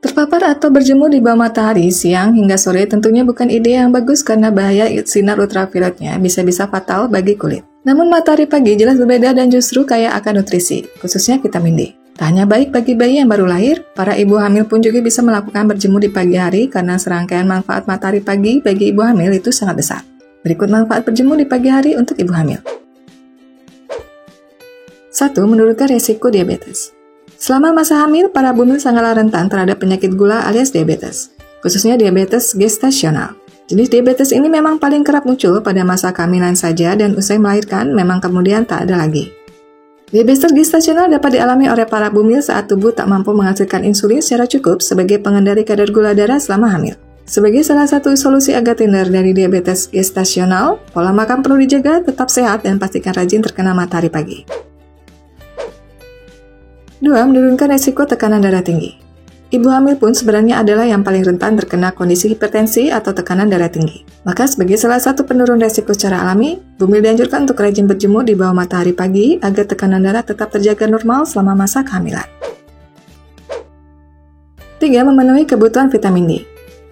Terpapar atau berjemur di bawah matahari siang hingga sore tentunya bukan ide yang bagus karena bahaya sinar ultravioletnya bisa-bisa fatal bagi kulit. Namun matahari pagi jelas berbeda dan justru kaya akan nutrisi, khususnya vitamin D. Tak hanya baik bagi bayi yang baru lahir, para ibu hamil pun juga bisa melakukan berjemur di pagi hari karena serangkaian manfaat matahari pagi bagi ibu hamil itu sangat besar. Berikut manfaat berjemur di pagi hari untuk ibu hamil. 1. Menurunkan resiko diabetes. Selama masa hamil, para bumil sangatlah rentan terhadap penyakit gula alias diabetes, khususnya diabetes gestasional. Jenis diabetes ini memang paling kerap muncul pada masa kehamilan saja dan usai melahirkan memang kemudian tak ada lagi. Diabetes gestasional dapat dialami oleh para bumil saat tubuh tak mampu menghasilkan insulin secara cukup sebagai pengendali kadar gula darah selama hamil. Sebagai salah satu solusi agar terhindar dari diabetes gestasional, pola makan perlu dijaga, tetap sehat, dan pastikan rajin terkena matahari pagi. 2. Menurunkan resiko tekanan darah tinggi. Ibu hamil pun sebenarnya adalah yang paling rentan terkena kondisi hipertensi atau tekanan darah tinggi. Maka sebagai salah satu penurun resiko secara alami, bumil dianjurkan untuk rajin berjemur di bawah matahari pagi agar tekanan darah tetap terjaga normal selama masa kehamilan. 3. Memenuhi kebutuhan vitamin D.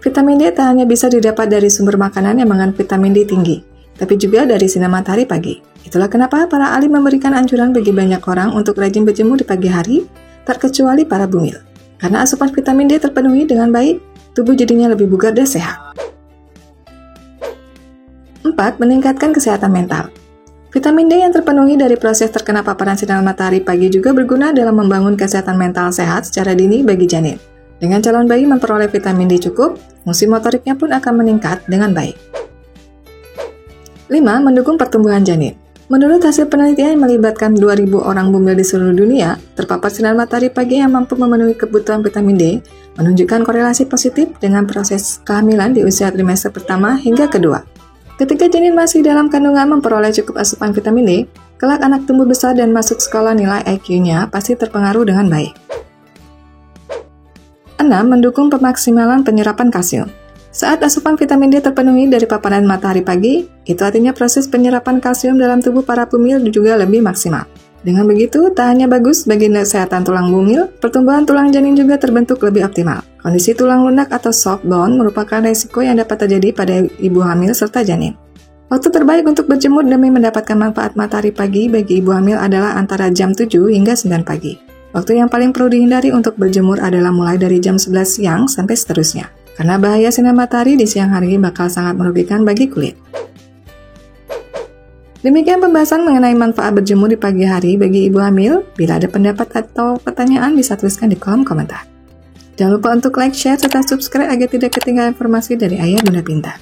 Vitamin D tak hanya bisa didapat dari sumber makanan yang mengandung vitamin D tinggi, tapi juga dari sinar matahari pagi. Itulah kenapa para ahli memberikan anjuran bagi banyak orang untuk rajin berjemur di pagi hari, terkecuali para bumil. Karena asupan vitamin D terpenuhi dengan baik, tubuh jadinya lebih bugar dan sehat. 4. Meningkatkan kesehatan mental. Vitamin D yang terpenuhi dari proses terkena paparan sinar matahari pagi juga berguna dalam membangun kesehatan mental sehat secara dini bagi janin. Dengan calon bayi memperoleh vitamin D cukup, fungsi motoriknya pun akan meningkat dengan baik. 5. Mendukung pertumbuhan janin. Menurut hasil penelitian yang melibatkan 2.000 orang bumil di seluruh dunia, terpapar sinar matahari pagi yang mampu memenuhi kebutuhan vitamin D menunjukkan korelasi positif dengan proses kehamilan di usia trimester pertama hingga kedua. Ketika janin masih dalam kandungan memperoleh cukup asupan vitamin D, kelak anak tumbuh besar dan masuk sekolah nilai IQ-nya pasti terpengaruh dengan baik. 6. Mendukung pemaksimalan penyerapan kalsium. Saat asupan vitamin D terpenuhi dari paparan matahari pagi, itu artinya proses penyerapan kalsium dalam tubuh para bumil juga lebih maksimal. Dengan begitu, tak hanya bagus bagi kesehatan tulang bumil, pertumbuhan tulang janin juga terbentuk lebih optimal. Kondisi tulang lunak atau soft bone merupakan resiko yang dapat terjadi pada ibu hamil serta janin. Waktu terbaik untuk berjemur demi mendapatkan manfaat matahari pagi bagi ibu hamil adalah antara jam 7 hingga 9 pagi. Waktu yang paling perlu dihindari untuk berjemur adalah mulai dari jam 11 siang sampai seterusnya. Karena bahaya sinar matahari di siang hari bakal sangat merugikan bagi kulit. Demikian pembahasan mengenai manfaat berjemur di pagi hari bagi ibu hamil. Bila ada pendapat atau pertanyaan bisa tuliskan di kolom komentar. Jangan lupa untuk like, share, serta subscribe agar tidak ketinggalan informasi dari Ayah Bunda Pintar.